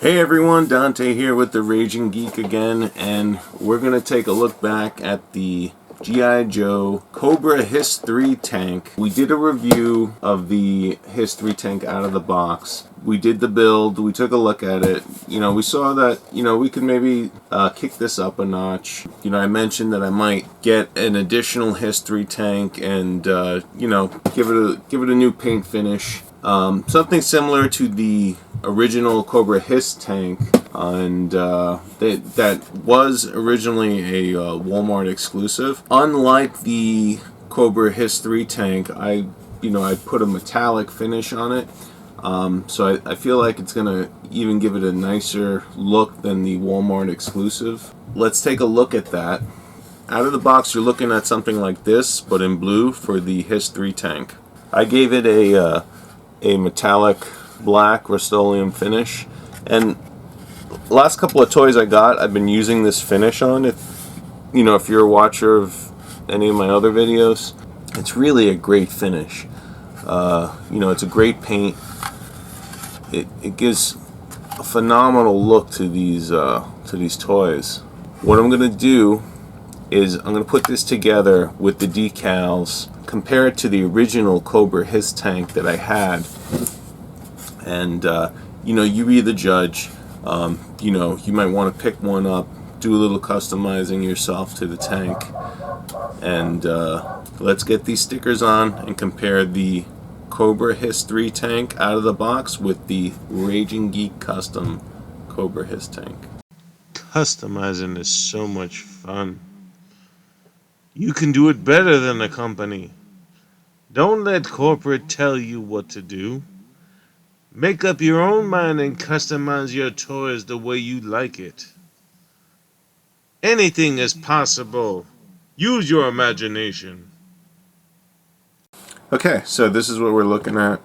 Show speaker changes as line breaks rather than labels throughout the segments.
Hey everyone, Dante here with the Ragingeek again, and we're going to take a look back at the G.I.JOE Cobra HISS III tank. We did a review of the HISS III tank out of the box. We did the build, we took a look at it. We saw that, we could maybe kick this up a notch. I mentioned that I might get an additional HISS III tank and, give it a new paint finish. Something similar to the original Cobra HISS tank, and that was originally a Walmart exclusive. Unlike the Cobra HISS III tank, I put a metallic finish on it, so I feel like it's gonna even give it a nicer look than the Walmart exclusive. Let's take a look at that. Out of the box, you're looking at something like this, but in blue for the HISS III tank. I gave it a metallic black Rust-Oleum finish, and the last couple of toys I got, I've been using this finish on. If you're a watcher of any of my other videos, it's really a great finish. It's a great paint. It gives a phenomenal look to these toys. What I'm gonna do is I'm gonna put this together with the decals, compare it to the original Cobra HISS tank that I had, and you be the judge. You might want to pick one up, do a little customizing yourself to the tank, and let's get these stickers on and compare the Cobra HISS III tank out of the box with the Ragingeek custom Cobra HISS tank. Customizing is so much fun. You can do it better than the company. Don't let corporate tell you what to do. Make up your own mind and customize your toys the way you like it. Anything is possible. Use your imagination. Okay, so this is what we're looking at.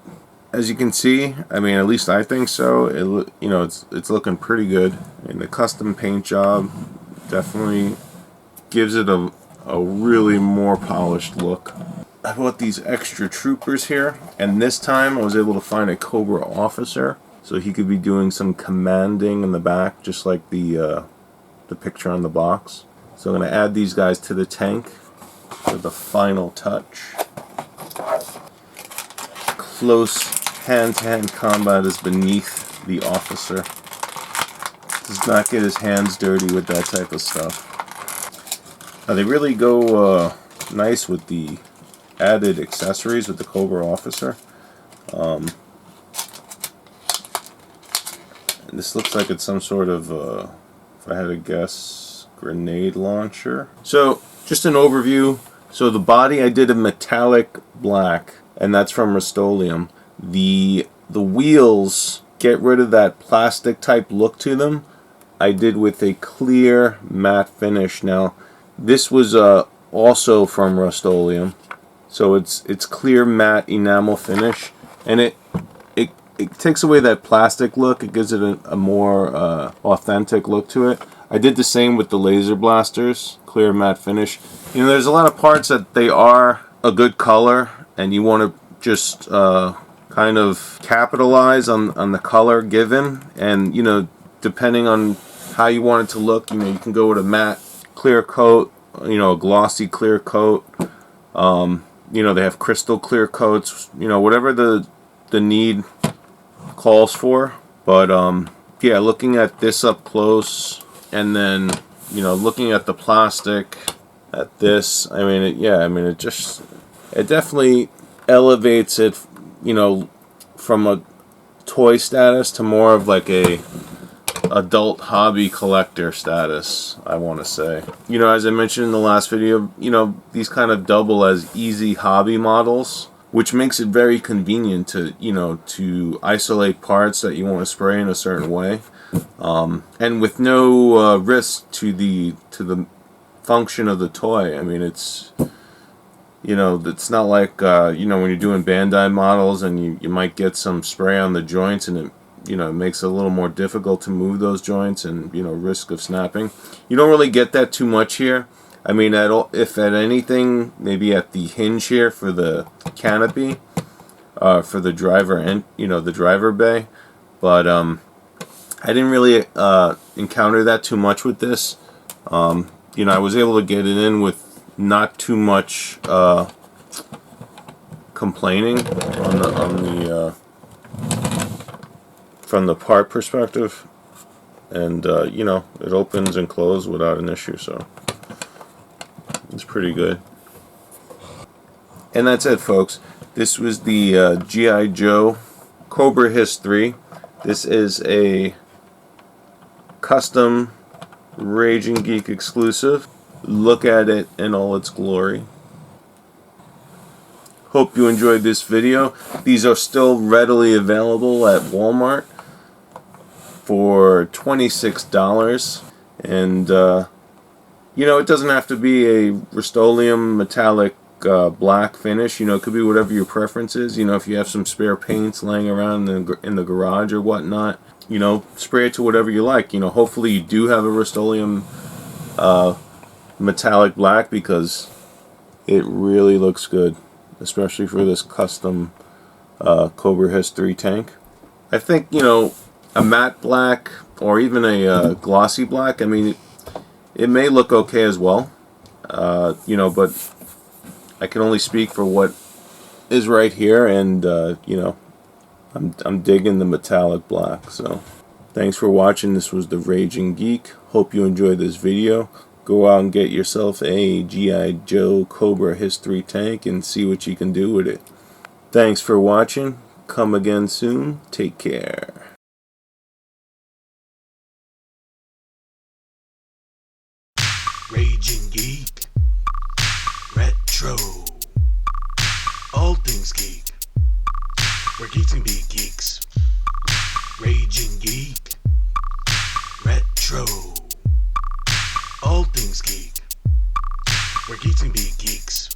As you can see, at least I think so. It's looking pretty good. And the custom paint job definitely gives it a really more polished look. I bought these extra troopers here, and this time I was able to find a Cobra officer, so he could be doing some commanding in the back, just like the picture on the box. So I'm going to add these guys to the tank for the final touch. Close hand-to-hand combat is beneath the officer. Does not get his hands dirty with that type of stuff. Now they really go nice with the added accessories with the Cobra officer. And this looks like it's some sort of, if I had to guess, grenade launcher. So, just an overview. So the body I did a metallic black, and that's from Rust-Oleum. The wheels, get rid of that plastic type look to them, I did with a clear matte finish. Now, this was also from Rust-Oleum. So it's clear matte enamel finish, and it takes away that plastic look. It gives it a more authentic look to it. I did the same with the laser blasters, clear matte finish. There's a lot of parts that they are a good color, and you want to just kind of capitalize on the color given, and depending on how you want it to look, you can go with a matte clear coat, a glossy clear coat. They have crystal clear coats, whatever the need calls for. But yeah, looking at this up close, and then looking at the plastic at this, it definitely elevates it, from a toy status to more of like a adult hobby collector status, I want to say. As I mentioned in the last video, these kind of double as easy hobby models, which makes it very convenient to isolate parts that you want to spray in a certain way, and with no risk to the function of the toy. It's it's not like when you're doing Bandai models and you might get some spray on the joints, and it makes it a little more difficult to move those joints, and risk of snapping. You don't really get that too much here. If at anything, maybe at the hinge here for the canopy, for the driver and the driver bay, but I didn't really encounter that too much with this. You know, I was able to get it in with not too much complaining on the from the part perspective, and you know, it opens and closes without an issue, so it's pretty good. And that's it, folks. This was the G.I. Joe Cobra HISS III. This is a custom Ragingeek exclusive. Look at it in all its glory. Hope you enjoyed this video. These are still readily available at Walmart for $26. And you know, it doesn't have to be a Rust-Oleum metallic black finish. You know, it could be whatever your preference is. You know, if you have some spare paints laying around in the garage or whatnot, you know, spray it to whatever you like. You know, hopefully you do have a Rust-Oleum metallic black, because it really looks good, especially for this custom Cobra HISS III tank. I think, you know, a matte black or even a glossy black, I mean, it may look okay as well, you know, but I can only speak for what is right here, and you know, I'm digging the metallic black. So thanks for watching. This was the Ragingeek. Hope you enjoyed this video. Go out and get yourself a G.I. Joe Cobra HISS III tank and see what you can do with it. Thanks for watching. Come again soon. Take care.
Ragingeek, retro, all things geek, where geeks can be geeks. Ragingeek, retro, all things geek, where geeks can be geeks.